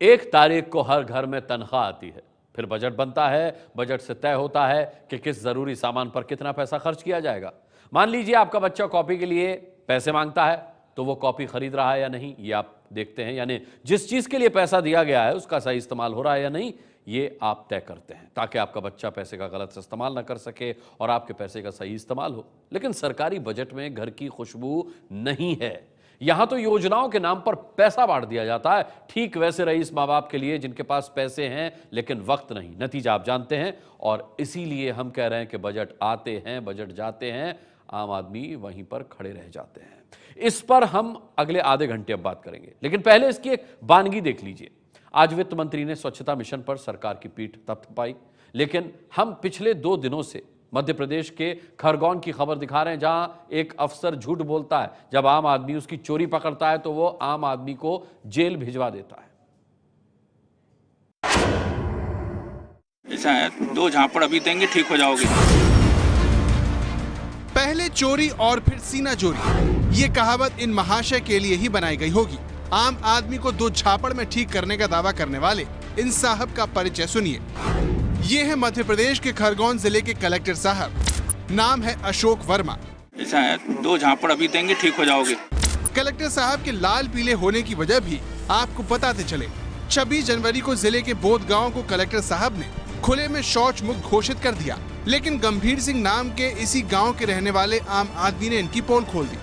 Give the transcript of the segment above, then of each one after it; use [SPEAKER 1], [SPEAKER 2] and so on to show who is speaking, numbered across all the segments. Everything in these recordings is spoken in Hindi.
[SPEAKER 1] 1 तारीख को हर घर में तनख्वाह आती है, फिर बजट बनता है। बजट से तय होता है कि किस जरूरी सामान पर कितना पैसा खर्च किया जाएगा। मान लीजिए आपका बच्चा कॉपी के लिए पैसे मांगता है, तो वो कॉपी खरीद रहा है या नहीं, ये आप देखते हैं। यानी जिस चीज के लिए पैसा दिया गया है उसका सही इस्तेमाल हो रहा है या नहीं, ये आप तय करते हैं, ताकि आपका बच्चा पैसे का गलत इस्तेमाल ना कर सके और आपके पैसे का सही इस्तेमाल हो। लेकिन सरकारी बजट में घर की खुशबू नहीं है। यहां तो योजनाओं के नाम पर पैसा बांट दिया जाता है, ठीक वैसे रईस माँ बाप के लिए जिनके पास पैसे हैं लेकिन वक्त नहीं। नतीजा आप जानते हैं, और इसीलिए हम कह रहे हैं कि बजट आते हैं, बजट जाते हैं, आम आदमी वहीं पर खड़े रह जाते हैं। इस पर हम अगले आधे घंटे अब बात करेंगे, लेकिन पहले इसकी एक वानगी देख लीजिए। आज वित्त मंत्री ने स्वच्छता मिशन पर सरकार की पीठ थपथपाई, लेकिन हम पिछले 2 दिनों से मध्य प्रदेश के खरगोन की खबर दिखा रहे हैं, जहां एक अफसर झूठ बोलता है। जब आम आदमी उसकी चोरी पकड़ता है तो वो आम आदमी को जेल भिजवा देता है।
[SPEAKER 2] ऐसा है, 2 झापड़ अभी देंगे, ठीक हो जाओगे।
[SPEAKER 3] पहले चोरी और फिर सीना चोरी, ये कहावत इन महाशय के लिए ही बनाई गई होगी। आम आदमी को 2 झापड़ में ठीक करने का दावा करने वाले इन साहब का परिचय सुनिए। ये है मध्य प्रदेश के खरगोन जिले के कलेक्टर साहब, नाम है अशोक वर्मा।
[SPEAKER 2] ऐसा है, 2 झापड़ अभी देंगे, ठीक हो जाओगे।
[SPEAKER 3] कलेक्टर साहब के लाल पीले होने की वजह भी आपको बताते चले। 26 जनवरी को जिले के बोध गांव को कलेक्टर साहब ने खुले में शौच मुक्त घोषित कर दिया, लेकिन गंभीर सिंह नाम के इसी गांव के रहने वाले आम आदमी ने इनकी पोल खोल दी।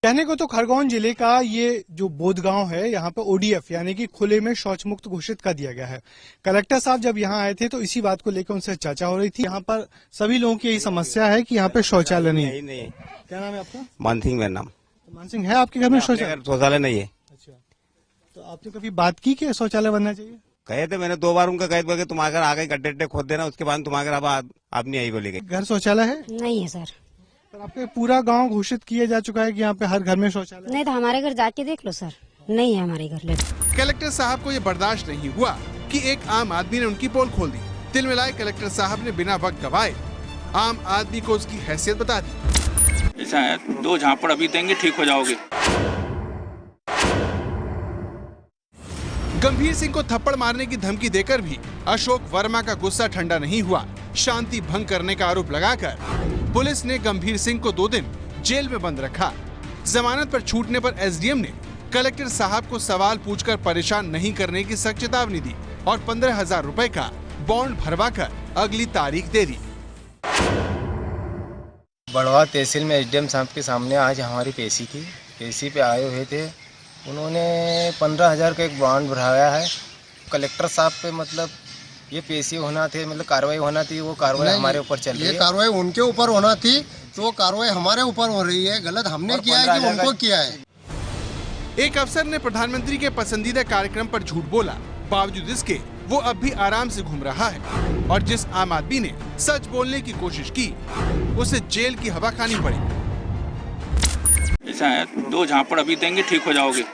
[SPEAKER 4] कहने को तो खरगोन जिले का ये जो बोध गांव है, यहाँ पे ODF यानी कि खुले में शौच मुक्त घोषित कर दिया गया है। कलेक्टर साहब जब यहाँ आए थे तो इसी बात को लेकर उनसे चर्चा हो रही थी। यहाँ पर सभी लोगों की यही समस्या है कि यहाँ पे शौचालय नहीं है। क्या नाम है आपका?
[SPEAKER 5] मान सिंह मेरा नाम।
[SPEAKER 4] मान सिंह, है आपके घर में
[SPEAKER 5] शौचालय नहीं है?
[SPEAKER 4] अच्छा, तो आपने कभी बात की कि शौचालय बनना चाहिए?
[SPEAKER 5] कहे थे, मैंने 2 बार उनका कह दिया कि तुम अगर आ गए गड्ढे खोद देना, उसके बाद तुम अगर अब आप नहीं आई बोलेंगे।
[SPEAKER 4] घर शौचालय है?
[SPEAKER 6] नहीं है सर।
[SPEAKER 4] पर आपके पूरा गांव घोषित किया जा चुका है कि यहाँ पे हर घर में शौचालय।
[SPEAKER 6] नहीं तो हमारे घर जाके देख लो सर, नहीं है हमारे घर।
[SPEAKER 3] कलेक्टर साहब को ये बर्दाश्त नहीं हुआ कि एक आम आदमी ने उनकी पोल खोल दी। तिल मिलाए कलेक्टर साहब ने बिना वक्त गवाए आम आदमी को उसकी हैसियत बता दी।
[SPEAKER 2] ऐसा है, 2 झापड़ अभी देंगे, ठीक हो जाओगे।
[SPEAKER 3] गंभीर सिंह को थप्पड़ मारने की धमकी देकर भी अशोक वर्मा का गुस्सा ठंडा नहीं हुआ। शांति भंग करने का आरोप लगाकर पुलिस ने गंभीर सिंह को 2 दिन जेल में बंद रखा। जमानत पर छूटने पर एसडीएम ने कलेक्टर साहब को सवाल पूछकर परेशान नहीं करने की सख्त चेतावनी दी और 15,000 रुपए का बॉन्ड भरवाकर अगली तारीख दे दी।
[SPEAKER 7] बड़वा तहसील में एसडीएम साहब के सामने आज हमारी पेशी थी। पेशी पे आए हुए थे, उन्होंने 15,000 का एक बॉन्ड भराया है। कलेक्टर साहब पे मतलब ये पेशी होना थी, मतलब कार्रवाई होना थी, वो कार्रवाई हमारे ऊपर चल रही है।
[SPEAKER 8] ये कार्रवाई उनके ऊपर होना थी, तो कार्रवाई हमारे ऊपर हो रही है। गलत हमने किया है कि उनको किया है।
[SPEAKER 3] एक अफसर ने प्रधानमंत्री के पसंदीदा कार्यक्रम पर झूठ बोला, बावजूद इसके वो अब भी आराम से घूम रहा है। और जिस आम आदमी ने सच बोलने की कोशिश की, उसे जेल की हवा खानी पड़ी।
[SPEAKER 2] ऐसा है, 2 झापड़ अभी देंगे, ठीक हो जाओगे।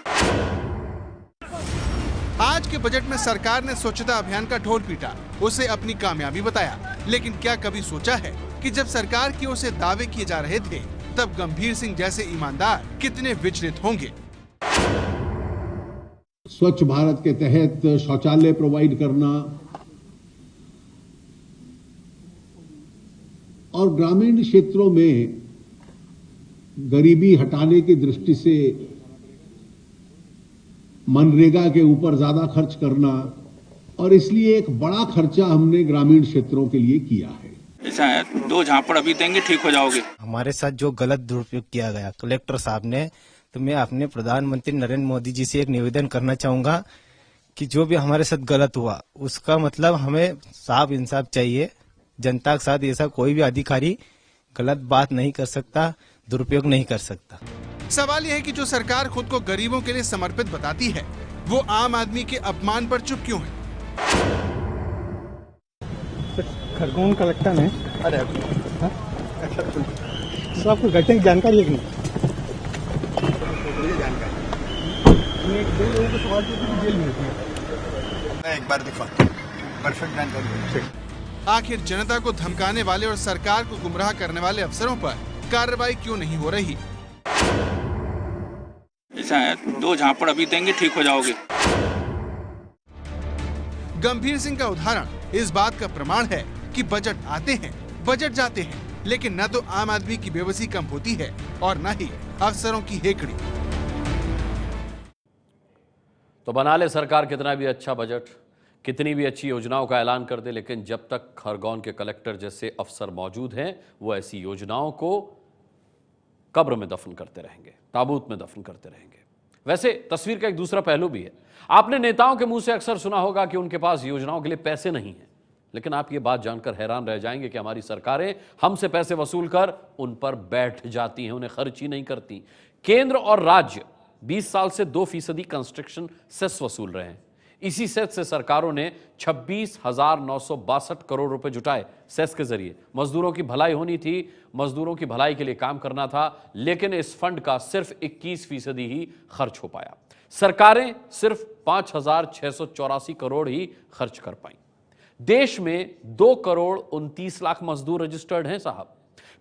[SPEAKER 3] आज के बजट में सरकार ने स्वच्छता अभियान का ढोल पीटा, उसे अपनी कामयाबी बताया। लेकिन क्या कभी सोचा है कि जब सरकार की ओर से दावे किए जा रहे थे, तब गंभीर सिंह जैसे ईमानदार कितने विचलित होंगे।
[SPEAKER 9] स्वच्छ भारत के तहत शौचालय प्रोवाइड करना और ग्रामीण क्षेत्रों में गरीबी हटाने की दृष्टि से मनरेगा के ऊपर ज्यादा खर्च करना, और इसलिए एक बड़ा खर्चा हमने ग्रामीण क्षेत्रों के लिए किया है।
[SPEAKER 2] ऐसा है, 2 झापड़ अभी देंगे, ठीक हो जाओगे।
[SPEAKER 7] हमारे साथ जो गलत दुरुपयोग किया गया कलेक्टर साहब ने, तो मैं अपने प्रधानमंत्री नरेंद्र मोदी जी से एक निवेदन करना चाहूंगा कि जो भी हमारे साथ गलत हुआ उसका मतलब हमें साफ इंसाफ चाहिए। जनता के साथ ऐसा कोई भी अधिकारी गलत बात नहीं कर सकता, दुरुपयोग नहीं कर सकता।
[SPEAKER 3] सवाल यह है कि जो सरकार खुद को गरीबों के लिए समर्पित बताती है, वो आम आदमी के अपमान पर चुप क्यों है?
[SPEAKER 4] खरगोन कलेक्टर ने तो आपको घटना की जानकारी है कि नहीं?
[SPEAKER 8] एक बार दिखा, परफेक्ट जानकारी।
[SPEAKER 3] आखिर जनता को धमकाने वाले और सरकार को गुमराह करने वाले अफसरों पर कार्रवाई क्यों नहीं हो रही?
[SPEAKER 2] ऐसा है 2 झापड़ अभी देंगे ठीक हो जाओगे।
[SPEAKER 3] गंभीर सिंह का उदाहरण इस बात का प्रमाण है कि बजट आते हैं, बजट जाते हैं, लेकिन न तो आम आदमी की बेबसी कम होती है और न ही अफसरों की हेकड़ी।
[SPEAKER 1] तो बना ले सरकार कितना भी अच्छा बजट, कितनी भी अच्छी योजनाओं का ऐलान कर दे, लेकिन जब तक खरगोन के कलेक्टर जैसे अफसर मौजूद हैं, वो ऐसी योजनाओं को कब्र में दफन करते रहेंगे, ताबूत में दफन करते रहेंगे। वैसे तस्वीर का एक दूसरा पहलू भी है। आपने नेताओं के मुंह से अक्सर सुना होगा कि उनके पास योजनाओं के लिए पैसे नहीं हैं, लेकिन आप ये बात जानकर हैरान रह जाएंगे कि हमारी सरकारें हमसे पैसे वसूल कर उन पर बैठ जाती हैं, उन्हें खर्च ही नहीं करती। केंद्र और राज्य 20 साल से 2% कंस्ट्रक्शन सेस वसूल रहे हैं। इसी सेस से सरकारों ने 26,962 करोड़ रुपए जुटाए। सेस के जरिए मजदूरों की भलाई होनी थी, मजदूरों की भलाई के लिए काम करना था, लेकिन इस फंड का सिर्फ 21% ही खर्च हो पाया। सरकारें सिर्फ 5,684 करोड़ ही खर्च कर पाई। देश में 2 करोड़ 29 लाख मजदूर रजिस्टर्ड हैं साहब।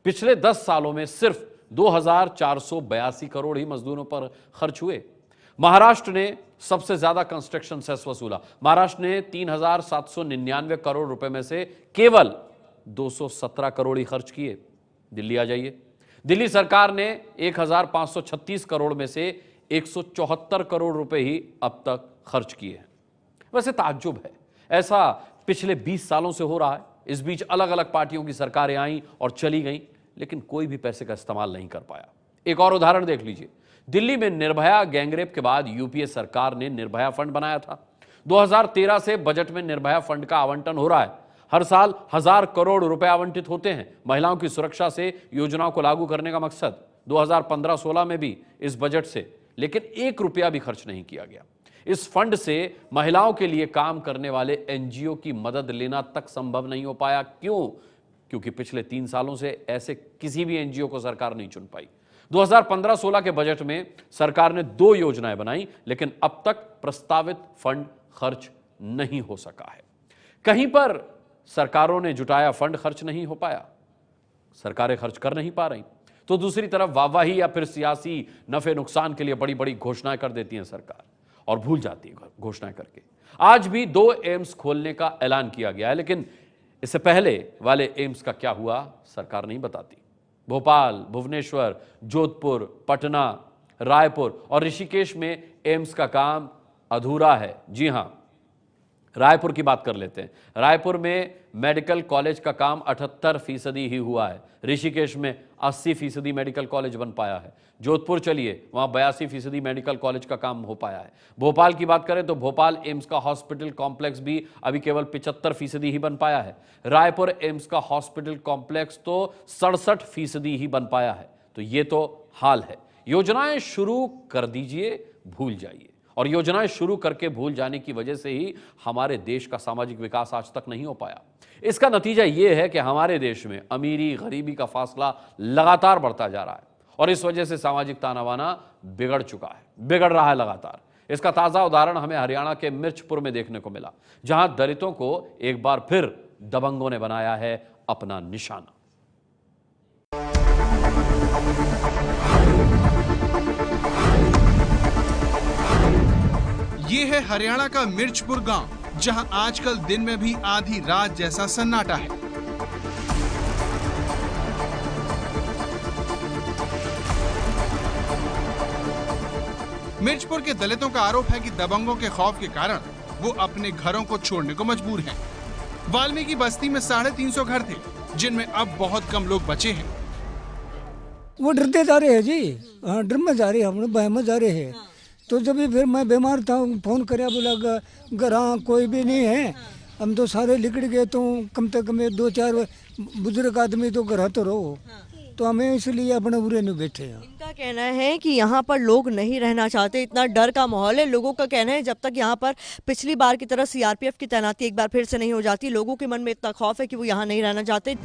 [SPEAKER 1] पिछले 10 सालों में सिर्फ 2,482 करोड़ ही मजदूरों पर खर्च हुए। महाराष्ट्र ने सबसे ज्यादा कंस्ट्रक्शन सेस वसूला। महाराष्ट्र ने 3,799 करोड़ रुपए में से केवल 217 करोड़ ही खर्च किए। दिल्ली आ जाइए, दिल्ली सरकार ने 1,536 करोड़ में से 174 करोड़ रुपए ही अब तक खर्च किए हैं। वैसे ताज्जुब है, ऐसा पिछले 20 सालों से हो रहा है। इस बीच अलग अलग पार्टियों की सरकारें आईं और चली गईं, लेकिन कोई भी पैसे का इस्तेमाल नहीं कर पाया। एक और उदाहरण देख लीजिए। दिल्ली में निर्भया गैंगरेप के बाद यूपीए सरकार ने निर्भया फंड बनाया था। 2013 से बजट में निर्भया फंड का आवंटन हो रहा है। हर साल 1000 करोड़ रुपए आवंटित होते हैं महिलाओं की सुरक्षा से योजनाओं को लागू करने का मकसद। 2015-16 में भी इस बजट से, लेकिन 1 रुपया भी खर्च नहीं किया गया। इस फंड से महिलाओं के लिए काम करने वाले एनजीओ की मदद लेना तक संभव नहीं हो पाया। क्यों? क्योंकि पिछले 3 सालों से ऐसे किसी भी एनजीओ को सरकार नहीं चुन पाई। 2015-16 के बजट में सरकार ने 2 योजनाएं बनाई, लेकिन अब तक प्रस्तावित फंड खर्च नहीं हो सका है। कहीं पर सरकारों ने जुटाया फंड खर्च नहीं हो पाया, सरकारें खर्च कर नहीं पा रही, तो दूसरी तरफ वाहवाही या फिर सियासी नफे नुकसान के लिए बड़ी बड़ी घोषणाएं कर देती है सरकार और भूल जाती है घोषणाएं करके। आज भी 2 एम्स खोलने का ऐलान किया गया है, लेकिन इससे पहले वाले एम्स का क्या हुआ सरकार नहीं बताती। भोपाल, भुवनेश्वर, जोधपुर, पटना, रायपुर और ऋषिकेश में एम्स का काम अधूरा है। जी हां, रायपुर की बात कर लेते हैं। रायपुर में मेडिकल कॉलेज का काम 78% ही हुआ है। ऋषिकेश में 80% मेडिकल कॉलेज बन पाया है। जोधपुर चलिए, वहां 82% मेडिकल कॉलेज का काम हो पाया है। भोपाल की बात करें तो भोपाल एम्स का हॉस्पिटल कॉम्प्लेक्स भी अभी केवल 75% ही बन पाया है। रायपुर एम्स का हॉस्पिटल कॉम्प्लेक्स तो 67% ही बन पाया है। तो ये तो हाल है। योजनाएं शुरू कर दीजिए, भूल जाइए, और योजनाएं शुरू करके भूल जाने की वजह से ही हमारे देश का सामाजिक विकास आज तक नहीं हो पाया। इसका नतीजा यह है कि हमारे देश में अमीरी गरीबी का फासला लगातार बढ़ता जा रहा है और इस वजह से सामाजिक ताना बाना बिगड़ चुका है, बिगड़ रहा है लगातार। इसका ताजा उदाहरण हमें हरियाणा के मिर्चपुर में देखने को मिला, जहां दलितों को एक बार फिर दबंगों ने बनाया है अपना निशाना।
[SPEAKER 3] ये है हरियाणा का मिर्चपुर गांव, जहां आजकल दिन में भी आधी रात जैसा सन्नाटा है। मिर्चपुर के दलितों का आरोप है कि दबंगों के खौफ के कारण वो अपने घरों को छोड़ने को मजबूर हैं। वाल्मीकि बस्ती में 350 घर थे, जिनमें अब बहुत कम लोग बचे हैं।
[SPEAKER 10] वो डरते जा रहे हैं जी, हाँ, डर में जा रहे हैं, हम लोग भय में जा रहे हैं। तो जब भी फिर मैं बीमार था, फोन कराया, बोला घर हाँ कोई भी नहीं है, हम तो सारे लिकड़ गए, तो कम से कम 2-4 बुजुर्ग आदमी तो घर तो रहो। तो हमें इसलिए अपने बुरे में बैठे हैं।
[SPEAKER 11] इनका कहना है कि यहाँ पर लोग नहीं रहना चाहते, इतना डर का माहौल है। लोगों का कहना है जब तक यहाँ पर पिछली बार की तरह सीआरपीएफ की तैनाती एक बार फिर से नहीं हो जाती, लोगों के मन में इतना खौफ है कि वो यहाँ नहीं रहना चाहते।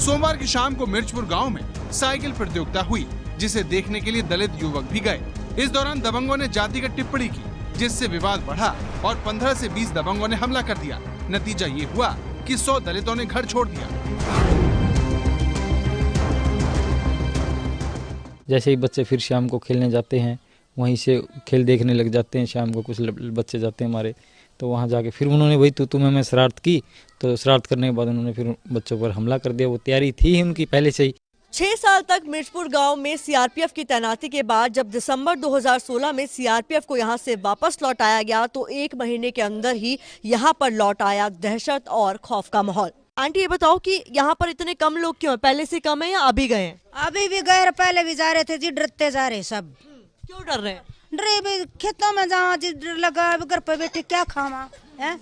[SPEAKER 3] सोमवार की शाम को मिर्चपुर गांव में साइकिल प्रतियोगिता हुई, जिसे देखने के लिए दलित युवक भी गए। इस दौरान दबंगों ने जातिगत टिप्पणी की, जिससे विवाद बढ़ा और 15 से 20 दबंगों ने हमला कर दिया। नतीजा ये हुआ कि 100 दलितों ने घर छोड़ दिया।
[SPEAKER 12] जैसे ही बच्चे फिर शाम को खेलने जाते हैं, वहीं से खेल देखने लग जाते हैं। शाम को कुछ बच्चे जाते हैं हमारे, तो वहाँ जाके फिर उन्होंने वही तुम्हें मैं शरारत की, तो शरारत करने के बाद उन्होंने फिर बच्चों पर हमला कर दिया। वो तैयारी थी ही उनकी पहले से ही।
[SPEAKER 11] 6 साल तक मिर्चपुर गांव में सीआरपीएफ की तैनाती के बाद जब दिसंबर 2016 में सीआरपीएफ को यहां से वापस लौटाया गया, तो 1 महीने के अंदर ही यहां पर लौट आया दहशत और खौफ का माहौल। आंटी ये बताओ कि यहाँ पर इतने कम लोग क्यों हैं? पहले से कम है या अभी गए हैं?
[SPEAKER 6] अभी भी गए, पहले भी जा रहे थे जी, डरते जा रहे सब।
[SPEAKER 11] क्यों डर रहे हैं?
[SPEAKER 6] डरे भी खेतों में जाओ जी, डर लगा, घर पे बैठे क्या खावा है,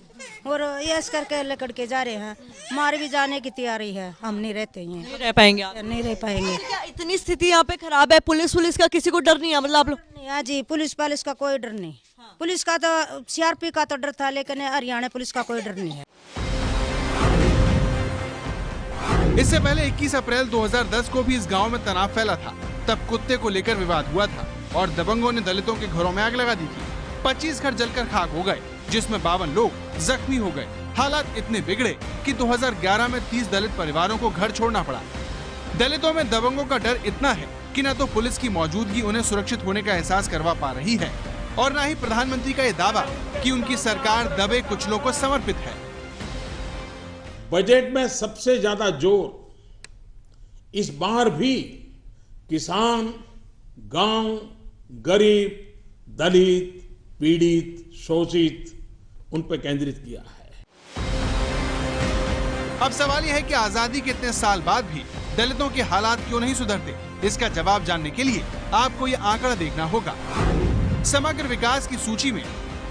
[SPEAKER 6] और यस करके लकड़ के जा रहे हैं। मार भी जाने की तैयारी है, हम नहीं रहते हैं,
[SPEAKER 11] नहीं रह पाएंगे आप?
[SPEAKER 6] नहीं रह पाएंगे।
[SPEAKER 11] क्या इतनी स्थिति यहाँ पे खराब है? पुलिस का किसी को डर नहीं है? मतलब आप लोग?
[SPEAKER 6] हाँ जी, पुलिस का कोई डर नहीं। पुलिस का तो सीआरपी का तो डर था, लेकिन हरियाणा पुलिस का कोई डर नहीं है।
[SPEAKER 3] इससे पहले 21 अप्रैल 2010 को भी इस गांव में तनाव फैला था। तब कुत्ते को लेकर विवाद हुआ था और दबंगों ने दलितों के घरों में आग लगा दी थी। 25 घर जलकर खाक हो गए, जिसमें 52 लोग जख्मी हो गए। हालात इतने बिगड़े कि 2011 में 30 दलित परिवारों को घर छोड़ना पड़ा। दलितों में दबंगों का डर इतना है कि न तो पुलिस की मौजूदगी उन्हें सुरक्षित होने का एहसास करवा पा रही है, और न ही प्रधानमंत्री का ये दावा कि उनकी सरकार दबे कुचलों को समर्पित है।
[SPEAKER 9] बजट में सबसे ज्यादा जोर इस बार भी किसान, गांव, गरीब, दलित, पीड़ित, शोषित उन पर केंद्रित किया है।
[SPEAKER 3] अब सवाल यह है कि आजादी के इतने साल बाद भी दलितों के हालात क्यों नहीं सुधरते? इसका जवाब जानने के लिए आपको ये आंकड़ा देखना होगा। समग्र विकास की सूची में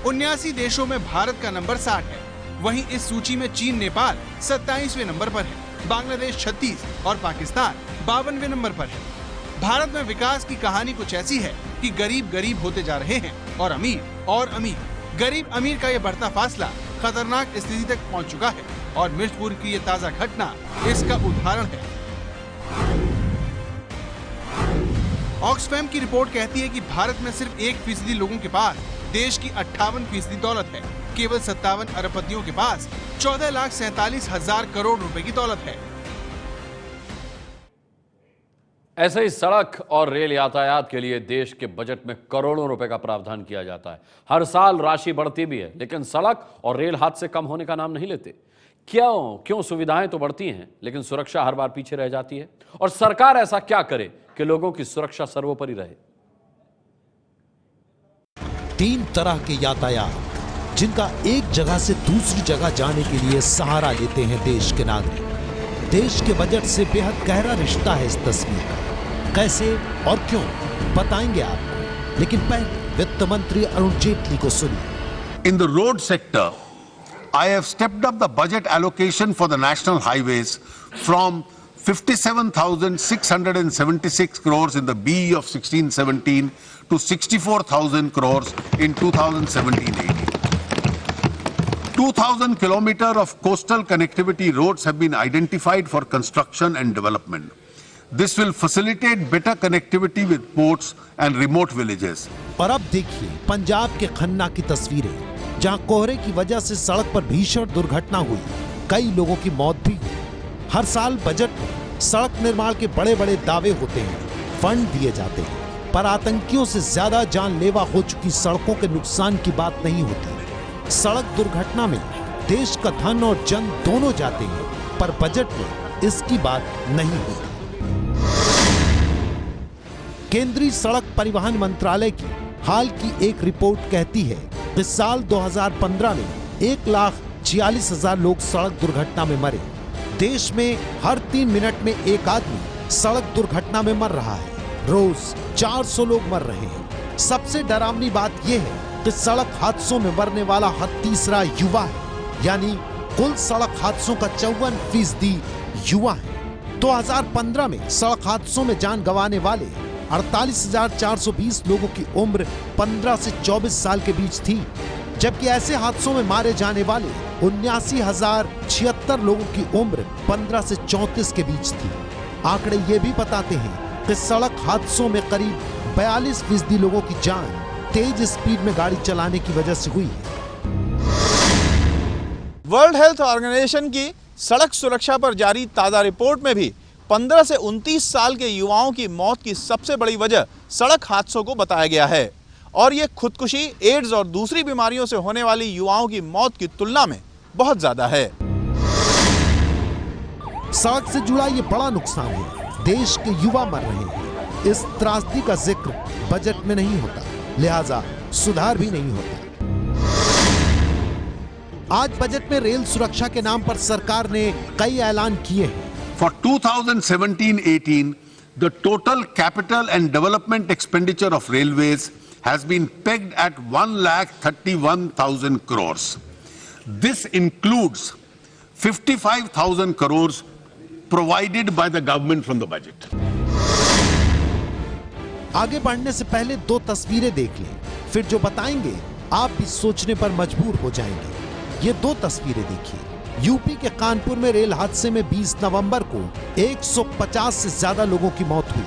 [SPEAKER 3] 79 देशों में भारत का नंबर 60 है। वहीं इस सूची में चीन, नेपाल 27वें नंबर पर है, बांग्लादेश 36 और पाकिस्तान 52वें नंबर पर है। भारत में विकास की कहानी कुछ ऐसी है कि गरीब गरीब होते जा रहे हैं और अमीर। गरीब अमीर का ये बढ़ता फासला खतरनाक स्थिति तक पहुंच चुका है, और मिर्चपुर की ये ताजा घटना इसका उदाहरण है। ऑक्सफैम की रिपोर्ट कहती है कि भारत में सिर्फ 1% लोगों के पास देश की 58% दौलत है। केवल 57 अरबपतियों के पास 14,47,000 करोड़ रुपए की दौलत है।
[SPEAKER 1] ऐसे ही सड़क और रेल यातायात के लिए देश के बजट में करोड़ों रुपए का प्रावधान किया जाता है। हर साल राशि बढ़ती भी है, लेकिन सड़क और रेल हादसे कम होने का नाम नहीं लेते। क्यों सुविधाएं तो बढ़ती हैं, लेकिन सुरक्षा हर बार पीछे रह जाती है। और सरकार ऐसा क्या करे कि लोगों की सुरक्षा सर्वोपरि रहे?
[SPEAKER 13] 3 तरह के यातायात जिनका एक जगह से दूसरी जगह जाने के लिए सहारा लेते हैं देश के नागरिक। देश के बजट से बेहद गहरा रिश्ता है इस तस्वीर का। कैसे और क्यों बताएंगे आपको, लेकिन पहले वित्त मंत्री अरुण जेटली को सुनिए।
[SPEAKER 9] In the road sector, I have stepped up the budget allocation for the national highways from 57,676 crores in the BE of 16-17 to 64,000 crores in 2017-18. 2,000 kilometers of coastal connectivity roads have been identified for construction and development. This will facilitate better connectivity with ports and remote villages.
[SPEAKER 13] और अब देखिए पंजाब के खन्ना की तस्वीरें, जहां कोहरे की वजह से सड़क पर भीषण दुर्घटना हुई, कई लोगों की मौत भी हुई। हर साल बजट में सड़क निर्माण के बड़े बड़े दावे होते हैं, फंड दिए जाते हैं, पर आतंकियों से ज्यादा जानलेवा हो चुकी सड़कों के नुकसान की बात नहीं होती। सड़क दुर्घटना में देश का धन और जन दोनों जाते हैं, पर बजट में इसकी बात नहीं होती। केंद्रीय सड़क परिवहन मंत्रालय की हाल की एक रिपोर्ट कहती है कि साल 2015 में 1,46,000 लोग सड़क दुर्घटना में मरे। देश में हर 3 मिनट में एक आदमी सड़क दुर्घटना में मर रहा है। रोज 400 लोग मर रहे हैं। सबसे डरावनी बात यह है कि सड़क हादसों में मरने वाला हर तीसरा युवा है, यानी कुल सड़क हादसों का 54% युवा है। 2015 में सड़क हादसों में जान गंवाने वाले 48,420 लोगों की उम्र 15 से 24 साल के बीच थी, जबकि ऐसे हादसों में मारे जाने वाले 79,076 लोगों की उम्र 15 से 34 के बीच थी। आंकड़े ये भी बताते हैं कि सड़क हादसों में करीब 42% लोगों की जान तेज स्पीड में गाड़ी चलाने की वजह से हुई है।
[SPEAKER 14] वर्ल्ड हेल्थ ऑर्गेनाइजेशन की सड़क सुरक्षा पर जारी ताज़ा रिपोर्ट में भी 15 से 29 साल के युवाओं की मौत की सबसे बड़ी वजह सड़क हादसों को बताया गया है और ये खुदकुशी, एड्स और दूसरी बीमारियों से होने वाली युवाओं की मौत की तुलना में बहुत ज्यादा है।
[SPEAKER 13] सड़क से जुड़ा ये बड़ा नुकसान है। देश के युवा मर रहे हैं। इस त्रासदी का जिक्र बजट में नहीं होता, लिहाजा सुधार भी नहीं होता। आज बजट में रेल सुरक्षा के नाम पर सरकार ने कई ऐलान किए हैं।
[SPEAKER 9] For 2017-18, the total capital and development expenditure of railways has been pegged at 1,31,000 crores. This includes 55,000 crores provided by the government from the budget.
[SPEAKER 13] आगे बढ़ने से पहले दो तस्वीरें देख लें, फिर जो बताएंगे आप भी सोचने पर मजबूर हो जाएंगे। ये दो तस्वीरें देखिए। यूपी के कानपुर में रेल हादसे में 20 नवंबर को 150 से ज्यादा लोगों की मौत हुई।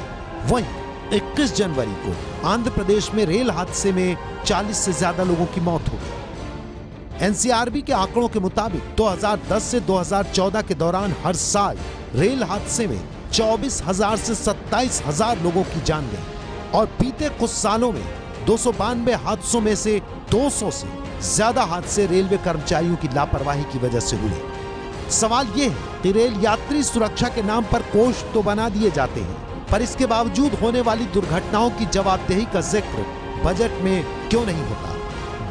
[SPEAKER 13] वहीं 21 जनवरी को आंध्र प्रदेश में रेल हादसे में 40 से ज्यादा लोगों की मौत हो गई। एनसीआरबी के आंकड़ों के मुताबिक 2010 से 2014 के दौरान हर साल रेल हादसे में 24,000 से 27,000 लोगों की जान गई और बीते कुछ सालों में 292 हादसों में से 200 से ज्यादा हादसे रेलवे कर्मचारियों की लापरवाही की वजह से हुए। सवाल ये है कि रेल यात्री सुरक्षा के नाम पर कोष तो बना दिए जाते हैं, पर इसके बावजूद होने वाली दुर्घटनाओं की जवाबदेही का जिक्र बजट में क्यों नहीं होता?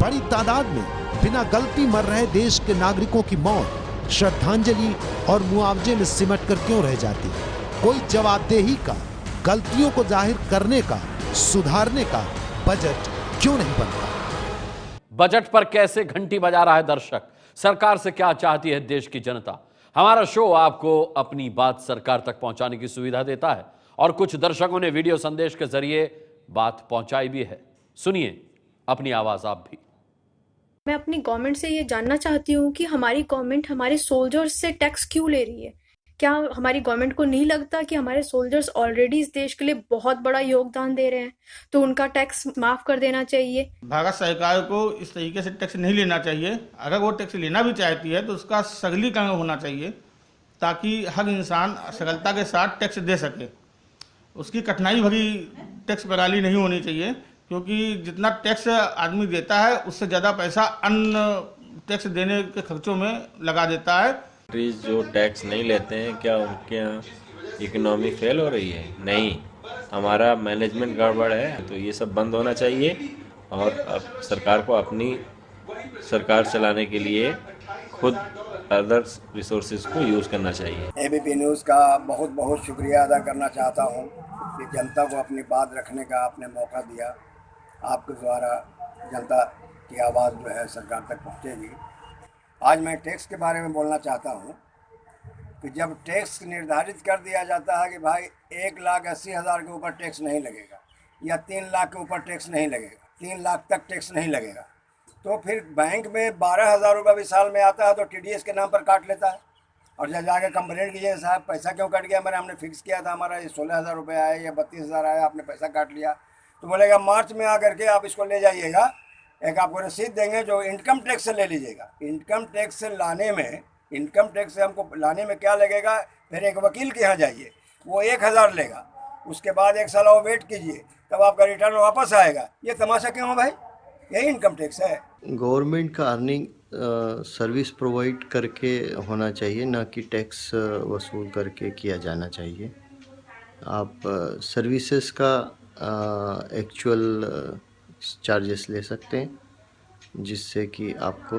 [SPEAKER 13] बड़ी तादाद में बिना गलती मर रहे देश के नागरिकों की मौत श्रद्धांजलि और मुआवजे में सिमट कर क्यों रह जाती? कोई जवाबदेही का, गलतियों को जाहिर करने का, सुधारने का बजट क्यों नहीं बनता?
[SPEAKER 1] बजट पर कैसे घंटी बजा रहा है दर्शक? सरकार से क्या चाहती है देश की जनता? हमारा शो आपको अपनी बात सरकार तक पहुंचाने की सुविधा देता है और कुछ दर्शकों ने वीडियो संदेश के जरिए बात पहुंचाई भी है। सुनिए अपनी आवाज आप भी।
[SPEAKER 15] मैं अपनी गवर्नमेंट से ये जानना चाहती हूँ कि हमारी गवर्नमेंट हमारे सोल्जर्स से टैक्स क्यों ले रही है? क्या हमारी गवर्नमेंट को नहीं लगता कि हमारे सोल्जर्स ऑलरेडी इस देश के लिए बहुत बड़ा योगदान दे रहे हैं, तो उनका टैक्स माफ कर देना चाहिए?
[SPEAKER 16] भारत सरकार को इस तरीके से टैक्स नहीं लेना चाहिए। अगर वो टैक्स लेना भी चाहती है तो उसका सरलीकरण होना चाहिए ताकि हर इंसान सरलता के साथ टैक्स दे सके। उसकी कठिनाई भरी टैक्स प्रणाली नहीं होनी चाहिए, क्योंकि जितना टैक्स आदमी देता है उससे ज़्यादा पैसा अन्य टैक्स देने के खर्चों में लगा देता है।
[SPEAKER 17] जो टैक्स नहीं लेते हैं, क्या उनके यहाँ इकोनॉमी फेल हो रही है? नहीं, हमारा मैनेजमेंट गड़बड़ है। तो ये सब बंद होना चाहिए और अब सरकार को अपनी सरकार चलाने के लिए खुद अदर रिसोर्सेज को यूज़ करना चाहिए।
[SPEAKER 18] एबीपी न्यूज़ का बहुत बहुत शुक्रिया अदा करना चाहता हूँ कि जनता को अपनी बात रखने का आपने मौका दिया। आपके द्वारा जनता की आवाज़ जो है सरकार तक पहुँचेगी। आज मैं टैक्स के बारे में बोलना चाहता हूँ कि जब टैक्स निर्धारित कर दिया जाता है कि भाई 1,80,000 के ऊपर टैक्स नहीं लगेगा या 3 लाख के ऊपर टैक्स नहीं लगेगा, 3 लाख तक टैक्स नहीं लगेगा, तो फिर बैंक में 12,000 रुपये भी साल में आता है तो टीडीएस के नाम पर काट लेता है। और जब जाके कंप्लेंट कीजिए साहब पैसा क्यों कट गया, हमने फिक्स किया था, हमारा ये 16,000 रुपये आया या 32,000 आया, आपने पैसा काट लिया, तो बोलेगा मार्च में आकर के आप इसको ले जाइएगा, एक आपको रसीद देंगे जो इनकम टैक्स से ले लीजिएगा। इनकम टैक्स से लाने में, इनकम टैक्स से हमको लाने में क्या लगेगा? फिर एक वकील के यहाँ जाइए, वो 1,000 लेगा, उसके बाद 1 साल और वेट कीजिए, तब आपका रिटर्न वापस आएगा। ये तमाशा क्यों है भाई? यही इनकम टैक्स है।
[SPEAKER 19] गवर्नमेंट का अर्निंग सर्विस प्रोवाइड करके होना चाहिए, ना कि टैक्स वसूल करके किया जाना चाहिए। आप सर्विसेज का एक्चुअल चार्जेस ले सकते हैं जिससे कि आपको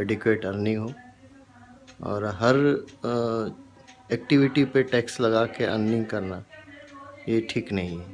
[SPEAKER 19] एडिक्वेट अर्निंग हो, और हर एक्टिविटी पे टैक्स लगा के अर्निंग करना ये ठीक नहीं है।